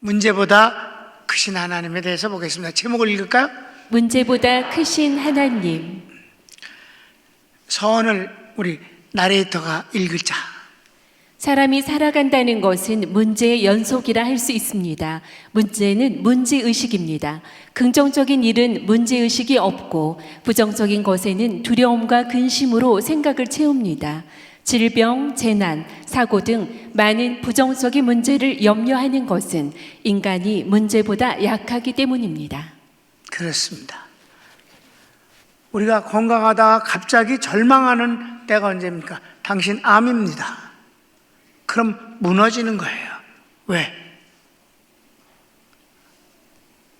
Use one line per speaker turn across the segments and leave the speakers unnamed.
문제보다 크신 하나님에 대해서 보겠습니다. 제목을 읽을까요?
문제보다 크신 하나님.
서원을 우리 나레이터가 읽자.
사람이 살아간다는 것은 문제의 연속이라 할 수 있습니다. 문제는 문제의식입니다. 긍정적인 일은 문제의식이 없고 부정적인 것에는 두려움과 근심으로 생각을 채웁니다. 질병, 재난, 사고 등 많은 부정적인 문제를 염려하는 것은 인간이 문제보다 약하기 때문입니다.
그렇습니다. 우리가 건강하다가 갑자기 절망하는 때가 언제입니까? 당신 암입니다. 그럼 무너지는 거예요. 왜?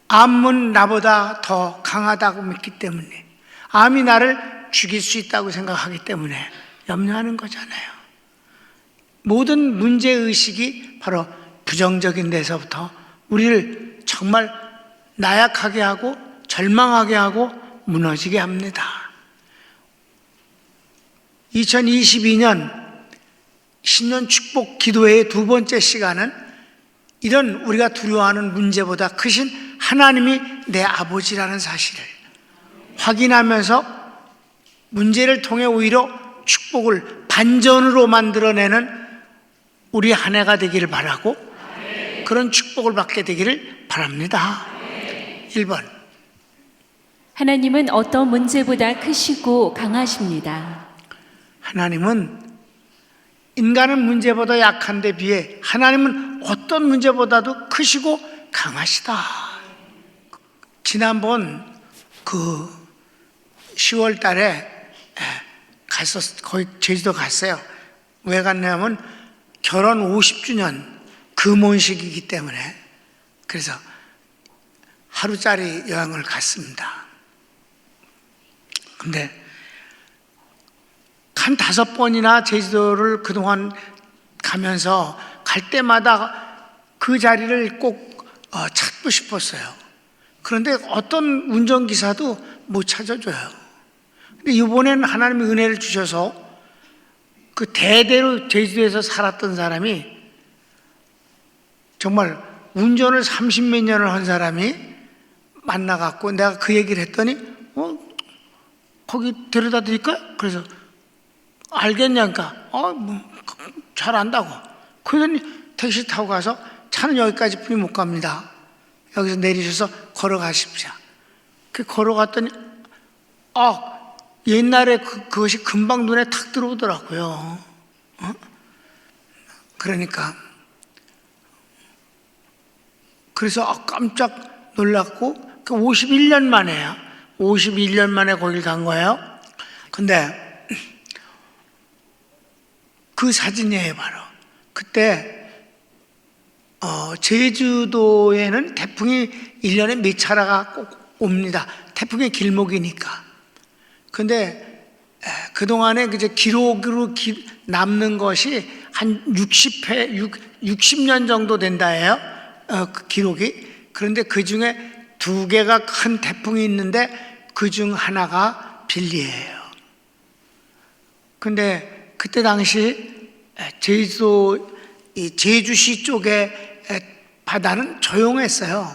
암은 나보다 더 강하다고 믿기 때문에, 암이 나를 죽일 수 있다고 생각하기 때문에 염려하는 거잖아요. 모든 문제의식이 바로 부정적인 데서부터 우리를 정말 나약하게 하고 절망하게 하고 무너지게 합니다. 2022년 신년 축복 기도회의 두 번째 시간은 이런 우리가 두려워하는 문제보다 크신 하나님이 내 아버지라는 사실을 확인하면서 문제를 통해 오히려 축복을 반전으로 만들어내는 우리 한 해가 되기를 바라고 그런 축복을 받게 되기를 바랍니다. 1번,
하나님은 어떤 문제보다 크시고 강하십니다.
하나님은 인간은 문제보다 약한데 비해 하나님은 어떤 문제보다도 크시고 강하시다. 지난번 그 10월 달에 거기 제주도 갔어요. 왜 갔냐면 결혼 50주년 금혼식이기 때문에. 그래서 하루짜리 여행을 갔습니다. 근데 한 5번이나 제주도를 그동안 가면서 갈 때마다 그 자리를 꼭 찾고 싶었어요. 그런데 어떤 운전기사도 못 찾아줘요. 근데 이번에는 하나님의 은혜를 주셔서 그 대대로 제주도에서 살았던 사람이 정말 운전을 30몇 년을 한 사람이 만나갖고 내가 그 얘기를 했더니 거기 데려다 드릴까요? 그래서 알겠냐니까 잘 안다고. 그러더니 택시 타고 가서 차는 여기까지 뿐이 못 갑니다. 여기서 내리셔서 걸어가십시오. 그 걸어갔더니 옛날에 그것이 금방 눈에 탁 들어오더라고요. 그러니까 그래서 깜짝 놀랐고 51년 만에야 51년 만에 거길 간 거예요. 근데 그 사진이에요. 바로 그때 제주도에는 태풍이 1년에 몇 차례가 꼭 옵니다. 태풍의 길목이니까. 근데 그동안에 이제 기록으로 남는 것이 한 60년 정도 된다예요. 그 기록이. 그런데 그 중에 2개가 큰 태풍이 있는데 그 중 하나가 빌리예요. 근데 그때 당시 제주도 제주시 쪽의 바다는 조용했어요.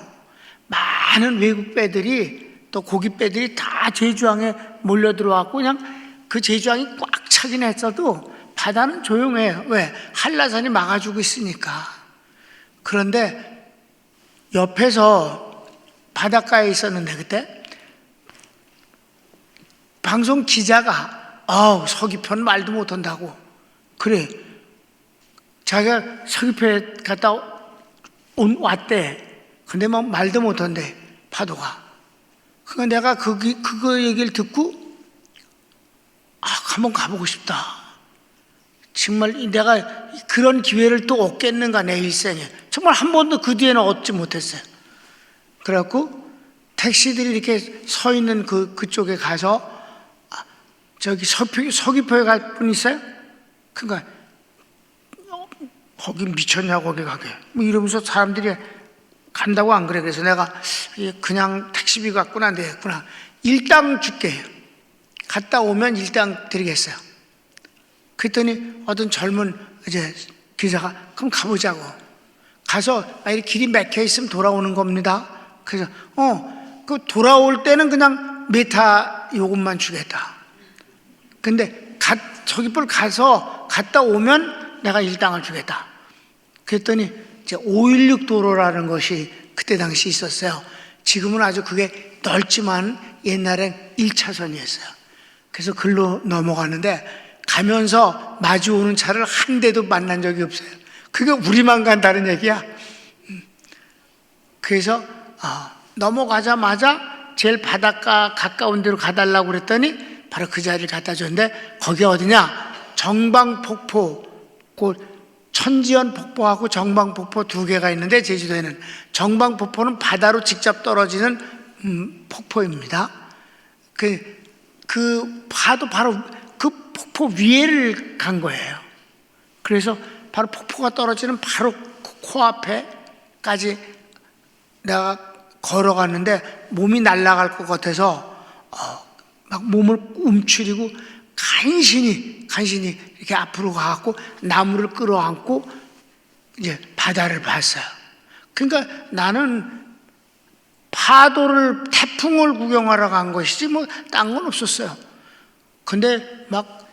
많은 외국 배들이 또 고기 배들이 다 제주항에 몰려 들어왔고 그냥 그 제주항이 꽉 차긴 했어도 바다는 조용해요. 왜? 한라산이 막아주고 있으니까. 그런데 옆에서 바닷가에 있었는데 그때 방송 기자가 서귀편 말도 못한다고. 그래, 자기가 서귀포에 갔다 왔대. 근데 막 말도 못한대, 파도가. 그러니까 내가 그거 얘기를 듣고 한번 가보고 싶다. 정말 내가 그런 기회를 또 얻겠는가 내 일생에. 정말 한 번도 그 뒤에는 얻지 못했어요. 그래갖고 택시들이 이렇게 서 있는 그쪽에 가서 저기 서귀포에 갈 분 있어요? 그러니까 거기 미쳤냐고 거기 가게 뭐 이러면서 사람들이 간다고 안 그래. 그래서 내가 그냥 택시비 갖고는 안 되겠구나. 일당 줄게. 갔다 오면 일당 드리겠어요. 그랬더니 어떤 젊은 이제 기자가 그럼 가보자고. 가서 만약에 길이 막혀 있으면 돌아오는 겁니다. 그래서 그 돌아올 때는 그냥 메타 요금만 주겠다. 근데 서귀포를 가서 갔다 오면 내가 일당을 주겠다. 그랬더니 이제 516 도로라는 것이 그때 당시 있었어요. 지금은 아주 그게 넓지만 옛날엔 1차선이었어요. 그래서 글로 넘어가는데 가면서 마주오는 차를 한 대도 만난 적이 없어요. 그게 우리만 간다는 얘기야. 그래서 넘어가자마자 제일 바닷가 가까운 데로 가달라고 그랬더니 바로 그 자리를 갖다 줬는데 거기 어디냐? 정방폭포, 천지연 폭포하고 정방폭포 두 개가 있는데 제주도에는 정방폭포는 바다로 직접 떨어지는 폭포입니다. 그 파도 바로 그 폭포 위에를 간 거예요. 그래서 바로 폭포가 떨어지는 바로 코앞에까지 내가 걸어갔는데 몸이 날아갈 것 같아서 막 몸을 움츠리고 간신히 이렇게 앞으로 가갖고 나무를 끌어안고 이제 바다를 봤어요. 그러니까 나는 파도를, 태풍을 구경하러 간 것이지 뭐 딴 건 없었어요. 근데 막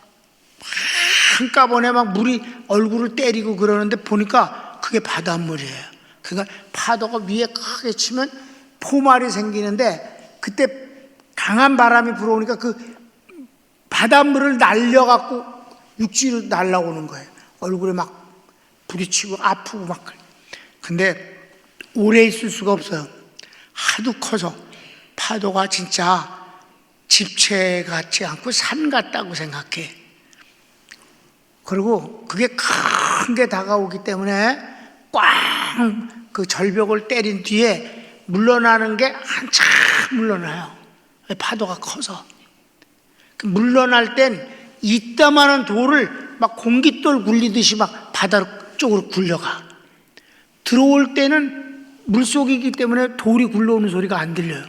한꺼번에 막 물이 얼굴을 때리고 그러는데 보니까 그게 바닷물이에요. 그러니까 파도가 위에 크게 치면 포말이 생기는데 그때 강한 바람이 불어오니까 그 바닷물을 날려갖고 육지로 날라오는 거예요. 얼굴에 막 부딪히고 아프고 막. 근데 오래 있을 수가 없어요. 하도 커서 파도가 진짜 집체 같지 않고 산 같다고 생각해. 그리고 그게 큰 게 다가오기 때문에 꽝 그 절벽을 때린 뒤에 물러나는 게 한참 물러나요. 파도가 커서. 물러날 땐 이따만한 돌을 막 공깃돌 굴리듯이 막 바다 쪽으로 굴려가. 들어올 때는 물속이기 때문에 돌이 굴러오는 소리가 안 들려요.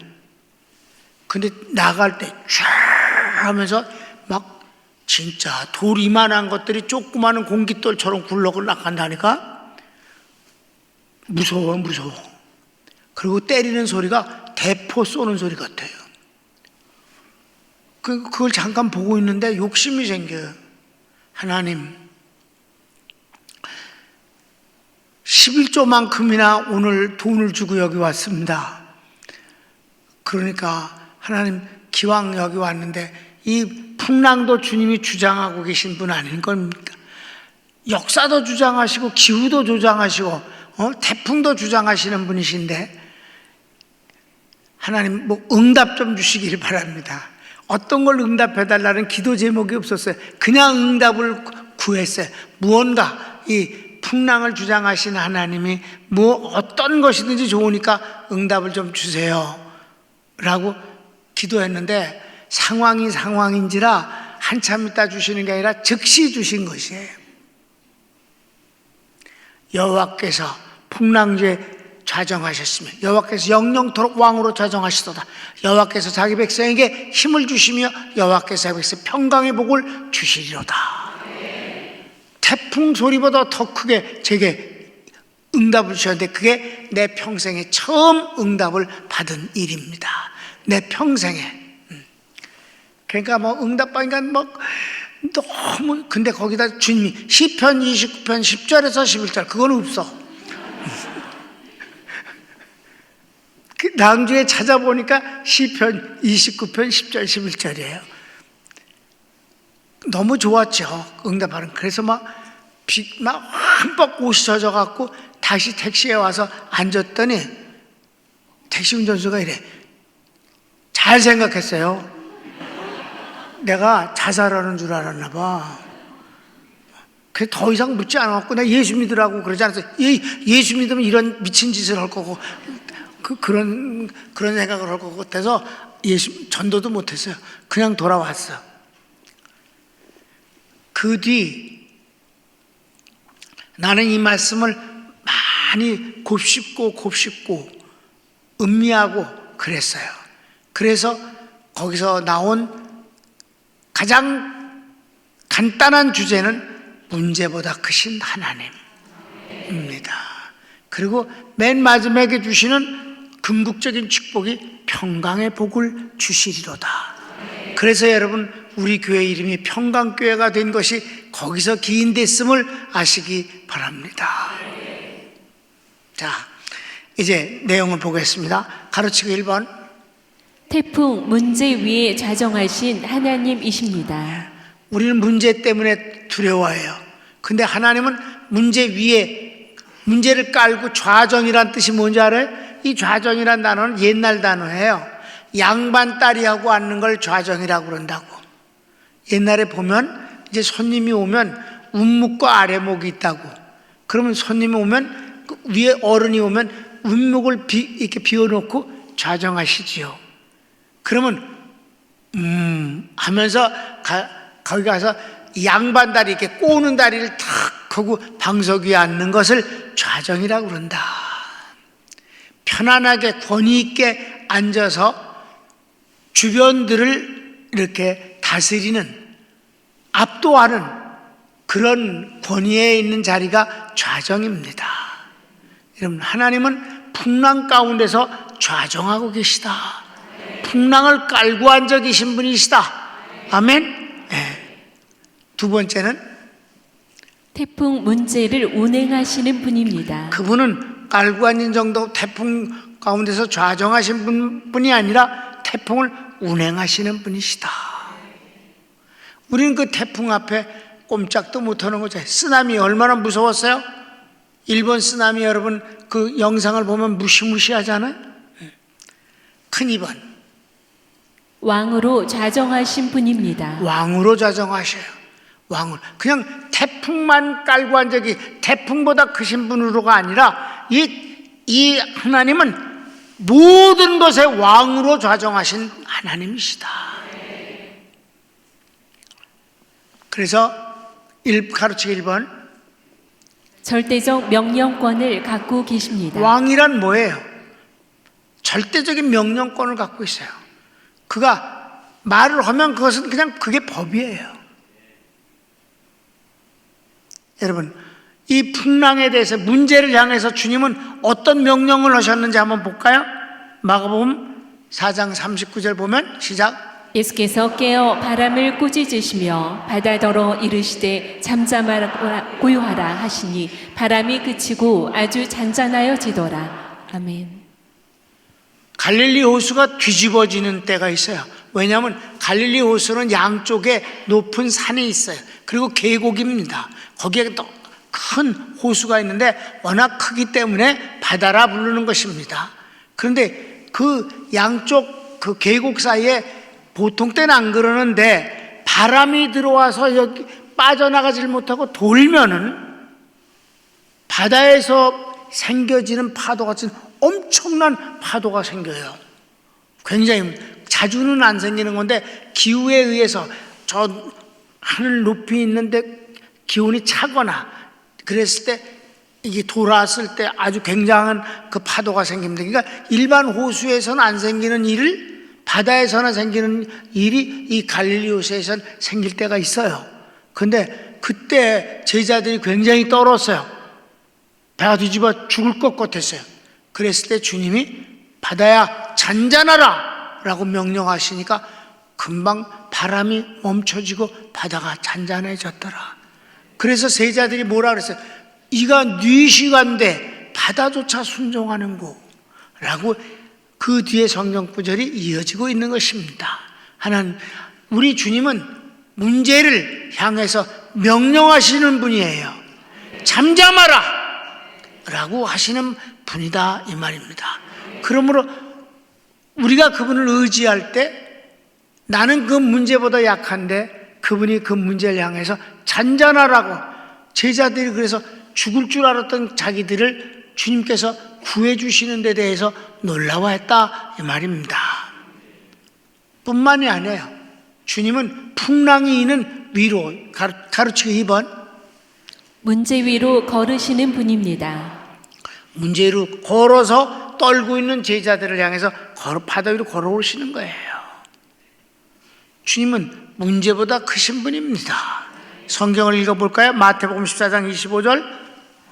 근데 나갈 때 쫙 하면서 막 진짜 돌 이만한 것들이 조그마한 공깃돌처럼 굴러 나간다니까 무서워. 그리고 때리는 소리가 대포 쏘는 소리 같아요. 그걸 잠깐 보고 있는데 욕심이 생겨요. 하나님, 11조만큼이나 오늘 돈을 주고 여기 왔습니다. 그러니까 하나님, 기왕 여기 왔는데 이 풍랑도 주님이 주장하고 계신 분 아닌 겁니까? 역사도 주장하시고 기후도 주장하시고 태풍도 주장하시는 분이신데 하나님 뭐 응답 좀 주시기를 바랍니다. 어떤 걸 응답해달라는 기도 제목이 없었어요. 그냥 응답을 구했어요. 무언가 이 풍랑을 주장하신 하나님이 뭐 어떤 것이든지 좋으니까 응답을 좀 주세요 라고 기도했는데 상황인지라 한참 있다 주시는 게 아니라 즉시 주신 것이에요. 여호와께서 풍랑주에 좌정하셨으며 여호와께서 영영토록 왕으로 좌정하시도다. 여호와께서 자기 백성에게 힘을 주시며 여호와께서 자기 백성 평강의 복을 주시리로다. 태풍 소리보다 더 크게 제게 응답을 주셨는데 그게 내 평생에 처음 응답을 받은 일입니다. 내 평생에. 그러니까 뭐 응답받으니까 뭐 너무, 근데 거기다 주님이 시편 29편 10절에서 11절 그건 없어. 그 낭주에 찾아보니까 시편 29편 10절 11절이에요. 너무 좋았죠, 응답하는. 그래서 막 흠뻑 옷이 젖어갖고 다시 택시에 와서 앉았더니 택시 운전수가 이래. 잘 생각했어요. 내가 자살하는 줄 알았나 봐. 그래서 더 이상 묻지 않았고 내가 예수 믿으라고 그러지 않았어요. 예수 믿으면 이런 미친 짓을 할 거고 그런 생각을 할 것 같아서 전도도 못했어요. 그냥 돌아왔어. 그 뒤 나는 이 말씀을 많이 곱씹고 음미하고 그랬어요. 그래서 거기서 나온 가장 간단한 주제는 문제보다 크신 하나님입니다. 그리고 맨 마지막에 주시는 궁극적인 축복이 평강의 복을 주시리로다. 그래서 여러분, 우리 교회 이름이 평강교회가 된 것이 거기서 기인됐음을 아시기 바랍니다. 자, 이제 내용을 보겠습니다. 가르치고 1번.
태풍 문제 위에 좌정하신 하나님이십니다.
우리는 문제 때문에 두려워해요. 근데 하나님은 문제 위에, 문제를 깔고 좌정이란 뜻이 뭔지 알아요? 이 좌정이란 단어는 옛날 단어예요. 양반다리하고 앉는 걸 좌정이라고 그런다고. 옛날에 보면 이제 손님이 오면 운목과 아래목이 있다고. 그러면 손님이 오면 그 위에 어른이 오면 운목을 이렇게 비워놓고 좌정하시지요. 그러면 하면서 거기 가서 양반다리, 이렇게 꼬는 다리를 탁 하고 방석 위에 앉는 것을 좌정이라고 그런다. 편안하게 권위 있게 앉아서 주변들을 이렇게 다스리는, 압도하는 그런 권위에 있는 자리가 좌정입니다. 여러분, 하나님은 풍랑 가운데서 좌정하고 계시다. 풍랑을 깔고 앉아 계신 분이시다. 아멘. 네. 두 번째는
태풍 문제를 운행하시는 분입니다.
그분은 깔고 앉은 정도 태풍 가운데서 좌정하신 분이 아니라 태풍을 운행하시는 분이시다. 우리는 그 태풍 앞에 꼼짝도 못하는 거죠. 쓰나미 얼마나 무서웠어요? 일본 쓰나미 여러분 그 영상을 보면 무시무시하잖아요. 큰 2번.
왕으로 좌정하신 분입니다.
왕으로 좌정하셔요. 왕을 그냥 태풍만 깔고 한 적이, 태풍보다 크신 분으로가 아니라 이 하나님은 모든 것에 왕으로 좌정하신 하나님이시다. 그래서 가르치기 1번.
절대적 명령권을 갖고 계십니다.
왕이란 뭐예요? 절대적인 명령권을 갖고 있어요. 그가 말을 하면 그것은 그냥 그게 법이에요. 여러분, 이 풍랑에 대해서, 문제를 향해서 주님은 어떤 명령을 하셨는지 한번 볼까요? 마가복음 4장 39절 보면 시작.
예수께서 깨어 바람을 꾸짖으시며 바다더러 이르시되 잠잠하라 고요하라 하시니 바람이 그치고 아주 잔잔하여지더라. 아멘.
갈릴리 호수가 뒤집어지는 때가 있어요. 왜냐하면 갈릴리 호수는 양쪽에 높은 산이 있어요. 그리고 계곡입니다. 거기에 또 큰 호수가 있는데 워낙 크기 때문에 바다라 부르는 것입니다. 그런데 그 양쪽 그 계곡 사이에 보통 때는 안 그러는데 바람이 들어와서 여기 빠져나가질 못하고 돌면은 바다에서 생겨지는 파도 같은 엄청난 파도가 생겨요. 굉장히 자주는 안 생기는 건데 기후에 의해서 저 하늘 높이 있는데 기온이 차거나 그랬을 때 이게 돌아왔을 때 아주 굉장한 그 파도가 생깁니다. 그러니까 일반 호수에서는 안 생기는 일을 바다에서나 생기는 일이 이 갈릴리 호수에서는 생길 때가 있어요. 근데 그때 제자들이 굉장히 떨었어요. 배가 뒤집어 죽을 것 같았어요. 그랬을 때 주님이 바다야 잔잔하라 라고 명령하시니까 금방 바람이 멈춰지고 바다가 잔잔해졌더라. 그래서 제자들이 뭐라 그랬어요? 이가 네 시간대 바다조차 순종하는고 라고 그 뒤에 성경 구절이 이어지고 있는 것입니다. 하나님, 우리 주님은 문제를 향해서 명령하시는 분이에요. 잠잠하라 라고 하시는 분이다 이 말입니다. 그러므로 우리가 그분을 의지할 때 나는 그 문제보다 약한데 그분이 그 문제를 향해서 잔잔하라고, 제자들이 그래서 죽을 줄 알았던 자기들을 주님께서 구해 주시는 데 대해서 놀라워했다 이 말입니다. 뿐만이 아니에요. 주님은 풍랑이 있는 위로, 가르치기 2번.
문제 위로 걸으시는 분입니다.
문제 위로 걸어서 떨고 있는 제자들을 향해서 바다 위로 걸어오시는 거예요. 주님은 문제보다 크신 분입니다. 성경을 읽어볼까요? 마태복음 14장 25절.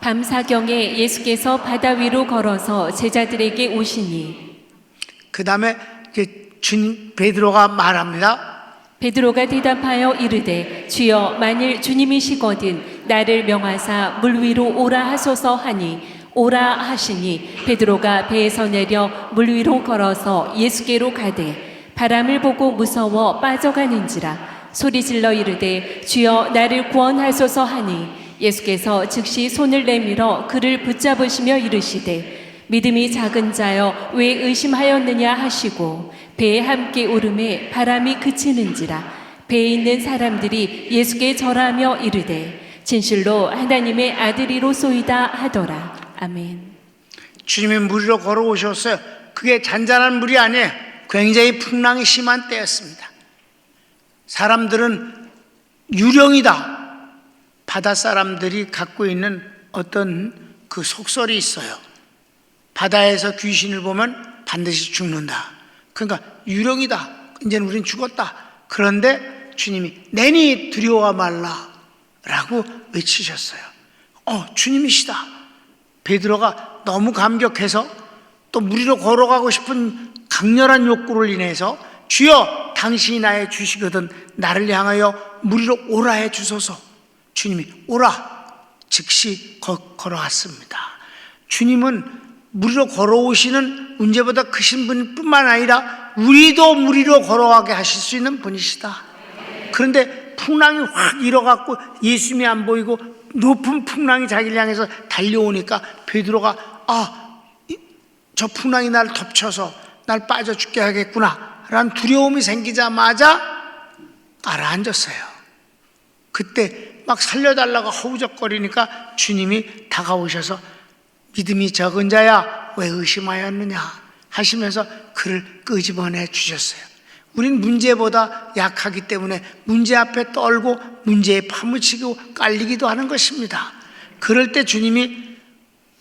밤사경에 예수께서 바다 위로 걸어서 제자들에게 오시니
그 다음에 주님 베드로가 말합니다.
베드로가 대답하여 이르되 주여 만일 주님이시거든 나를 명하사 물 위로 오라 하소서 하니 오라 하시니 베드로가 배에서 내려 물 위로 걸어서 예수께로 가되 바람을 보고 무서워 빠져가는지라 소리질러 이르되 주여 나를 구원하소서 하니 예수께서 즉시 손을 내밀어 그를 붙잡으시며 이르시되 믿음이 작은 자여 왜 의심하였느냐 하시고 배에 함께 오름에 바람이 그치는지라 배에 있는 사람들이 예수께 절하며 이르되 진실로 하나님의 아들이로소이다 하더라. 아멘.
주님이 물 위로 걸어오셨어요. 그게 잔잔한 물이 아니에요. 굉장히 풍랑이 심한 때였습니다. 사람들은 유령이다. 바다 사람들이 갖고 있는 어떤 그 속설이 있어요. 바다에서 귀신을 보면 반드시 죽는다. 그러니까 유령이다. 이제는 우린 죽었다. 그런데 주님이 내니 두려워 말라 라고 외치셨어요. 주님이시다. 베드로가 너무 감격해서 또 물 위로 걸어가고 싶은 강렬한 욕구를 인해서 주여 당신이 나의 주시거든 나를 향하여 물 위로 오라 해 주소서. 주님이 오라 즉시 걸어갔습니다. 주님은 물 위로 걸어오시는 문제보다 크신 분뿐만 아니라 우리도 물 위로 걸어가게 하실 수 있는 분이시다. 그런데 풍랑이 확 일어갖고 예수님이 안 보이고 높은 풍랑이 자기를 향해서 달려오니까 베드로가 저 풍랑이 날 덮쳐서 날 빠져 죽게 하겠구나 라는 두려움이 생기자마자 가라앉았어요. 그때 막 살려달라고 허우적거리니까 주님이 다가오셔서 믿음이 적은 자야 왜 의심하였느냐 하시면서 그를 끄집어내 주셨어요. 우린 문제보다 약하기 때문에 문제 앞에 떨고 문제에 파묻히고 깔리기도 하는 것입니다. 그럴 때 주님이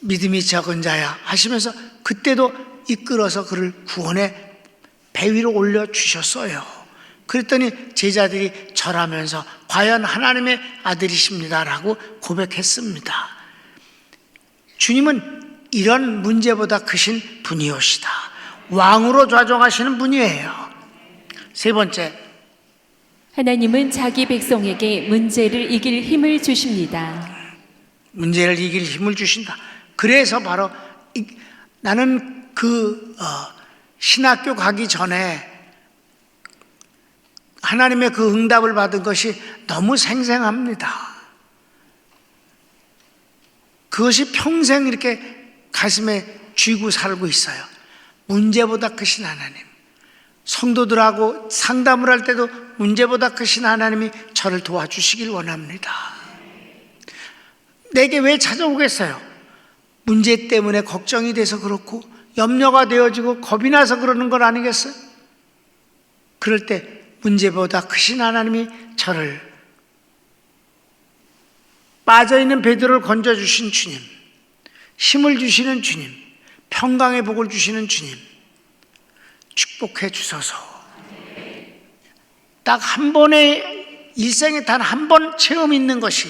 믿음이 적은 자야 하시면서 그때도 이끌어서 그를 구원해 배 위로 올려주셨어요. 그랬더니 제자들이 절하면서 과연 하나님의 아들이십니다라고 고백했습니다. 주님은 이런 문제보다 크신 분이오시다. 왕으로 좌정하시는 분이에요. 세 번째,
하나님은 자기 백성에게 문제를 이길 힘을 주십니다.
문제를 이길 힘을 주신다. 그래서 바로 나는 신학교 가기 전에 하나님의 그 응답을 받은 것이 너무 생생합니다. 그것이 평생 이렇게 가슴에 쥐고 살고 있어요. 문제보다 크신 하나님. 성도들하고 상담을 할 때도 문제보다 크신 하나님이 저를 도와주시길 원합니다. 내게 왜 찾아오겠어요? 문제 때문에 걱정이 돼서 그렇고 염려가 되어지고 겁이 나서 그러는 건 아니겠어요? 그럴 때 문제보다 크신 하나님이 저를 빠져있는 베드로를 건져주신 주님, 힘을 주시는 주님, 평강의 복을 주시는 주님, 축복해 주소서. 딱 한 번의 일생에 단 한 번 체험 있는 것이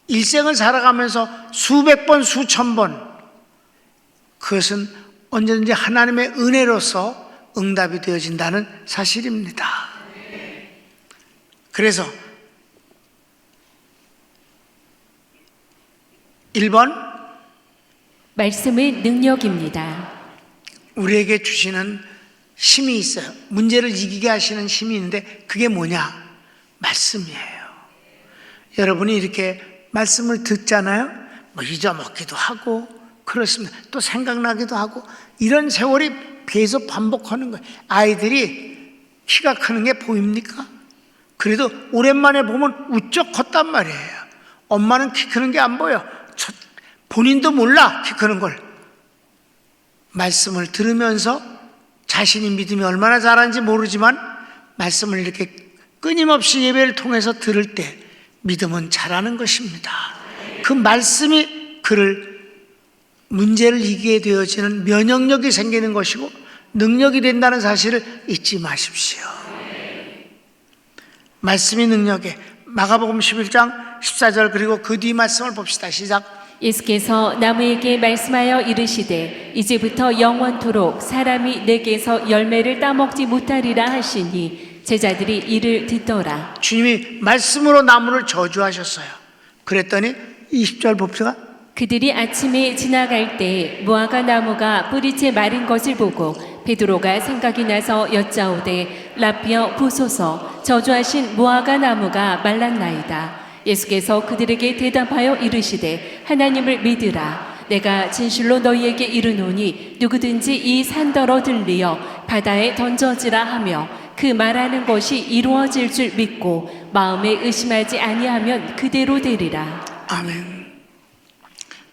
일생을 살아가면서 수백 번, 수천 번, 그것은 언제든지 하나님의 은혜로서 응답이 되어진다는 사실입니다. 그래서 1번,
말씀은 능력입니다.
우리에게 주시는 힘이 있어요. 문제를 이기게 하시는 힘이 있는데 그게 뭐냐? 말씀이에요. 여러분이 이렇게 말씀을 듣잖아요. 뭐 잊어먹기도 하고 그렇습니다. 또 생각나기도 하고 이런 세월이 계속 반복하는 거예요. 아이들이 키가 크는 게 보입니까? 그래도 오랜만에 보면 우쩍 컸단 말이에요. 엄마는 키 크는 게 안 보여. 본인도 몰라 키 크는 걸. 말씀을 들으면서 자신이 믿음이 얼마나 잘하는지 모르지만 말씀을 이렇게 끊임없이 예배를 통해서 들을 때 믿음은 자라는 것입니다. 그 말씀이 그를 문제를 이기게 되어지는 면역력이 생기는 것이고 능력이 된다는 사실을 잊지 마십시오. 말씀이 능력에 마가복음 11장 14절 그리고 그 뒤 말씀을 봅시다. 시작.
예수께서 나무에게 말씀하여 이르시되 이제부터 영원토록 사람이 내게서 열매를 따먹지 못하리라 하시니 제자들이 이를 듣더라.
주님이 말씀으로 나무를 저주하셨어요. 그랬더니 20절 봅시다.
그들이 아침에 지나갈 때 무화과 나무가 뿌리째 마른 것을 보고 베드로가 생각이 나서 여짜오되 라비어 보소서 저주하신 무화과 나무가 말랐나이다. 예수께서 그들에게 대답하여 이르시되 하나님을 믿으라. 내가 진실로 너희에게 이르노니 누구든지 이 산더러 들리어 바다에 던져지라 하며 그 말하는 것이 이루어질 줄 믿고 마음에 의심하지 아니하면 그대로 되리라.
아멘.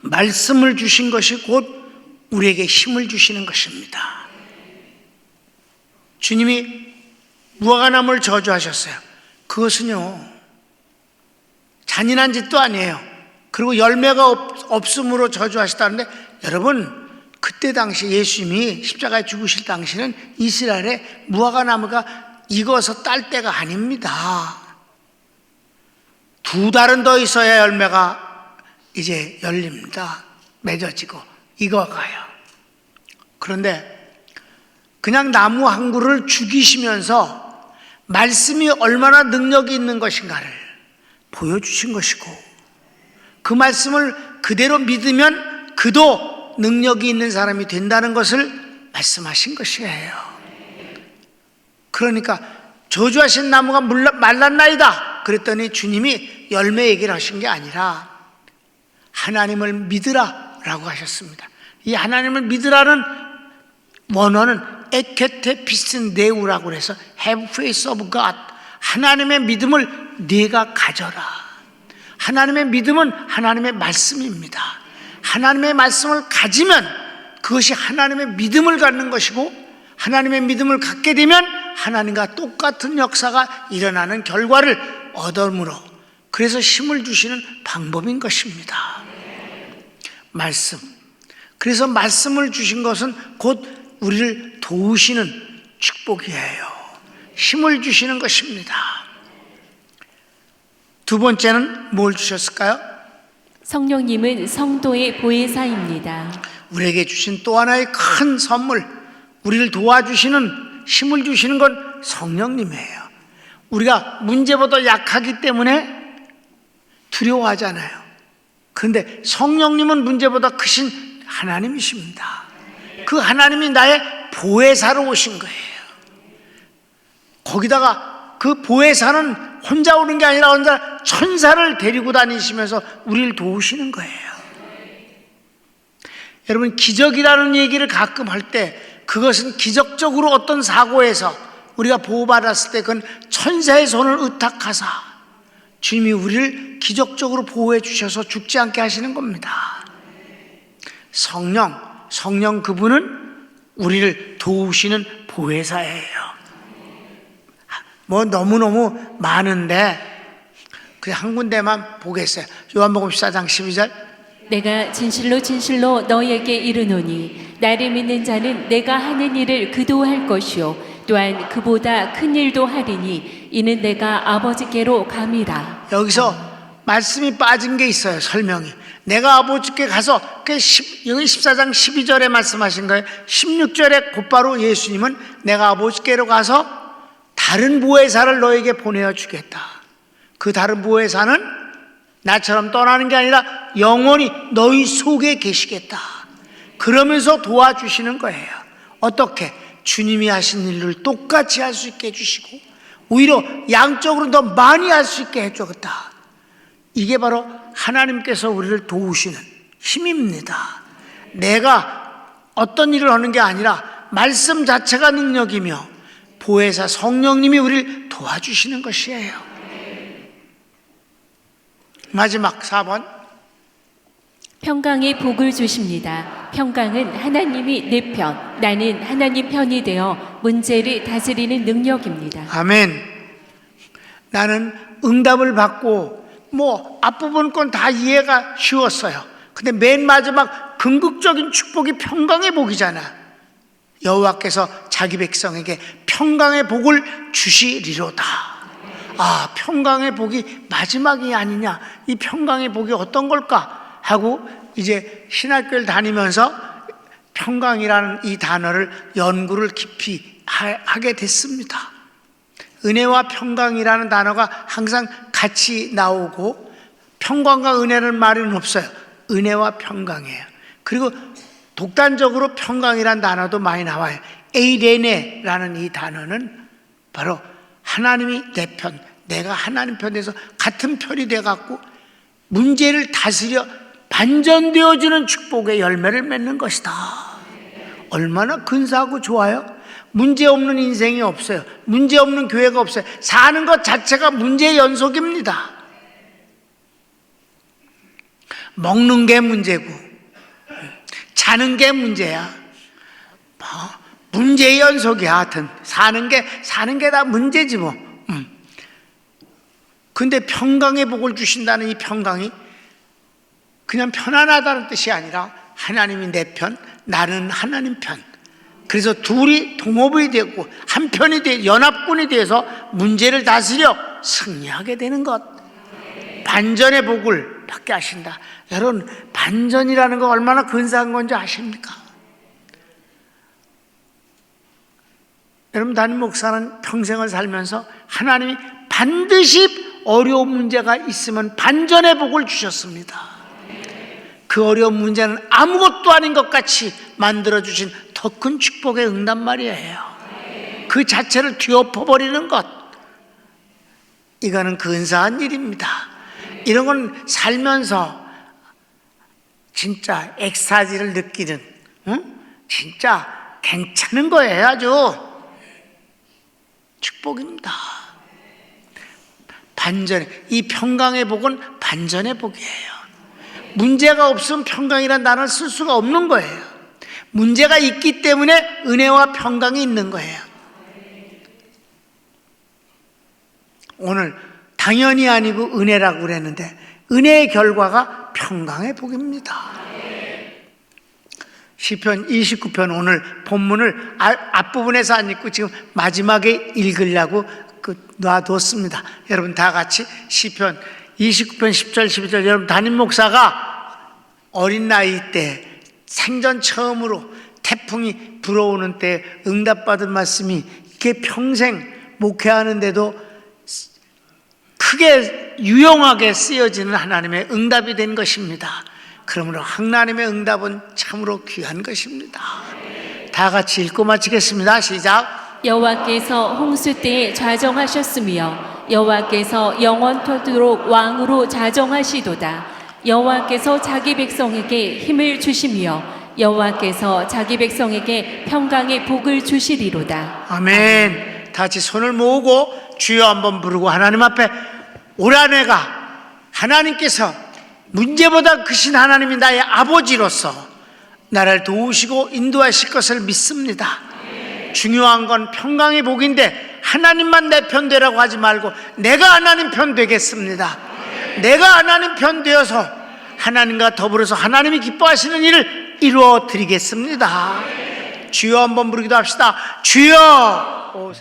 말씀을 주신 것이 곧 우리에게 힘을 주시는 것입니다. 주님이 무화과나무를 저주하셨어요. 그것은요, 잔인한 짓도 아니에요. 그리고 열매가 없음으로 저주하셨다는데, 여러분, 그때 당시 예수님이 십자가에 죽으실 당시는 이스라엘에 무화과나무가 익어서 딸 때가 아닙니다. 2달은 더 있어야 열매가 이제 열립니다. 맺어지고 익어가요. 그런데 그냥 나무 한 그루를 죽이시면서 말씀이 얼마나 능력이 있는 것인가를 보여주신 것이고, 그 말씀을 그대로 믿으면 그도 능력이 있는 사람이 된다는 것을 말씀하신 것이에요. 그러니까 저주하신 나무가 말랐나이다 그랬더니 주님이 열매 얘기를 하신 게 아니라 하나님을 믿으라 라고 하셨습니다. 이 하나님을 믿으라는 원어는 에케테 피슨 네우라고 해서 have faith of God, 하나님의 믿음을 네가 가져라. 하나님의 믿음은 하나님의 말씀입니다. 하나님의 말씀을 가지면 그것이 하나님의 믿음을 갖는 것이고, 하나님의 믿음을 갖게 되면 하나님과 똑같은 역사가 일어나는 결과를 얻음으로, 그래서 힘을 주시는 방법인 것입니다. 말씀. 그래서 말씀을 주신 것은 곧 우리를 도우시는 축복이에요. 힘을 주시는 것입니다. 두 번째는 뭘 주셨을까요?
성령님은 성도의 보혜사입니다.
우리에게 주신 또 하나의 큰 선물, 우리를 도와주시는, 힘을 주시는 건 성령님이에요. 우리가 문제보다 약하기 때문에 두려워하잖아요. 그런데 성령님은 문제보다 크신 하나님이십니다. 그 하나님이 나의 보혜사로 오신 거예요. 거기다가 그 보혜사는 혼자 오는 게 아니라 혼자 천사를 데리고 다니시면서 우리를 도우시는 거예요. 여러분, 기적이라는 얘기를 가끔 할 때 그것은 기적적으로 어떤 사고에서 우리가 보호받았을 때 그건 천사의 손을 의탁하사 주님이 우리를 기적적으로 보호해 주셔서 죽지 않게 하시는 겁니다. 성령 그분은 우리를 도우시는 보혜사예요. 뭐 너무너무 많은데 그냥 한 군데만 보겠어요. 요한복음 14장 12절.
내가 진실로 진실로 너희에게 이르노니 나를 믿는 자는 내가 하는 일을 그도 할 것이요 또한 그보다 큰 일도 하리니 이는 내가 아버지께로 감이라.
여기서 말씀이 빠진 게 있어요. 설명이. 내가 아버지께 가서, 여기 14장 12절에 말씀하신 거예요. 16절에 곧바로 예수님은 내가 아버지께로 가서 다른 보혜사를 너에게 보내어 주겠다. 그 다른 보혜사는 나처럼 떠나는 게 아니라 영원히 너희 속에 계시겠다. 그러면서 도와주시는 거예요. 어떻게? 주님이 하신 일을 똑같이 할 수 있게 해주시고 오히려 양적으로 더 많이 할 수 있게 해주겠다. 이게 바로 하나님께서 우리를 도우시는 힘입니다. 내가 어떤 일을 하는 게 아니라 말씀 자체가 능력이며 보혜사 성령님이 우리를 도와주시는 것이에요. 마지막 4번.
평강의 복을 주십니다. 평강은 하나님이 내 편, 나는 하나님 편이 되어 문제를 다스리는 능력입니다.
아멘. 나는 응답을 받고 앞부분 건 다 이해가 쉬웠어요. 근데 맨 마지막 궁극적인 축복이 평강의 복이잖아. 여호와께서 자기 백성에게 평강의 복을 주시리로다. 아, 평강의 복이 마지막이 아니냐, 이 평강의 복이 어떤 걸까 하고 이제 신학교를 다니면서 평강이라는 이 단어를 연구를 깊이 하게 됐습니다. 은혜와 평강이라는 단어가 항상 같이 나오고, 평강과 은혜는 말은 없어요. 은혜와 평강이에요. 그리고 독단적으로 평강이라는 단어도 많이 나와요. 에이레네라는 이 단어는 바로 하나님이 내 편, 내가 하나님 편에서 같은 편이 돼갖고 문제를 다스려 반전되어주는 축복의 열매를 맺는 것이다. 얼마나 근사하고 좋아요? 문제 없는 인생이 없어요. 문제 없는 교회가 없어요. 사는 것 자체가 문제의 연속입니다. 먹는 게 문제고 자는 게 문제야. 문제의 연속이야. 하여튼 사는 게 다 문제지 뭐. 근데 평강의 복을 주신다는 이 평강이 그냥 편안하다는 뜻이 아니라 하나님이 내 편, 나는 하나님 편. 그래서 둘이 동업이 되고 한 편이 돼 연합군이 돼서 문제를 다스려 승리하게 되는 것. 반전의 복을 받게 하신다. 여러분, 반전이라는 거 얼마나 근사한 건지 아십니까? 여러분, 담임 목사는 평생을 살면서 하나님이 반드시 어려운 문제가 있으면 반전의 복을 주셨습니다. 그 어려운 문제는 아무것도 아닌 것 같이 만들어주신 더 큰 축복의 응답 말이에요. 그 자체를 뒤엎어버리는 것, 이거는 근사한 일입니다. 이런 건 살면서 진짜 엑스타지를 느끼는, 진짜 괜찮은 거예요. 아주 축복입니다. 반전, 이 평강의 복은 반전의 복이에요. 문제가 없으면 평강이라는 단어를 쓸 수가 없는 거예요. 문제가 있기 때문에 은혜와 평강이 있는 거예요. 오늘 당연히 아니고 은혜라고 그랬는데, 은혜의 결과가 평강의 복입니다. 시편 29편 오늘 본문을 앞부분에서 안 읽고 지금 마지막에 읽으려고 놔뒀습니다. 여러분 다 같이 시편 29편 10절 12절. 여러분, 담임 목사가 어린 나이 때 생전 처음으로 태풍이 불어오는 때 응답받은 말씀이 이렇게 평생 목회하는데도 크게 유용하게 쓰여지는 하나님의 응답이 된 것입니다. 그러므로 하나님의 응답은 참으로 귀한 것입니다. 다 같이 읽고 마치겠습니다. 시작.
여호와께서 홍수 때에 좌정하셨으며 여호와께서 영원토록 왕으로 좌정하시도다. 여호와께서 자기 백성에게 힘을 주시며 여호와께서 자기 백성에게 평강의 복을 주시리로다.
아멘. 다 같이 손을 모으고 주여 한번 부르고 하나님 앞에, 올 한해가 하나님께서 문제보다 크신 하나님이 나의 아버지로서 나를 도우시고 인도하실 것을 믿습니다. 중요한 건 평강의 복인데 하나님만 내 편 되라고 하지 말고 내가 하나님 편 되겠습니다. 내가 하나님 편 되어서 하나님과 더불어서 하나님이 기뻐하시는 일을 이루어 드리겠습니다. 주여 한번 부르기도 합시다. 주여.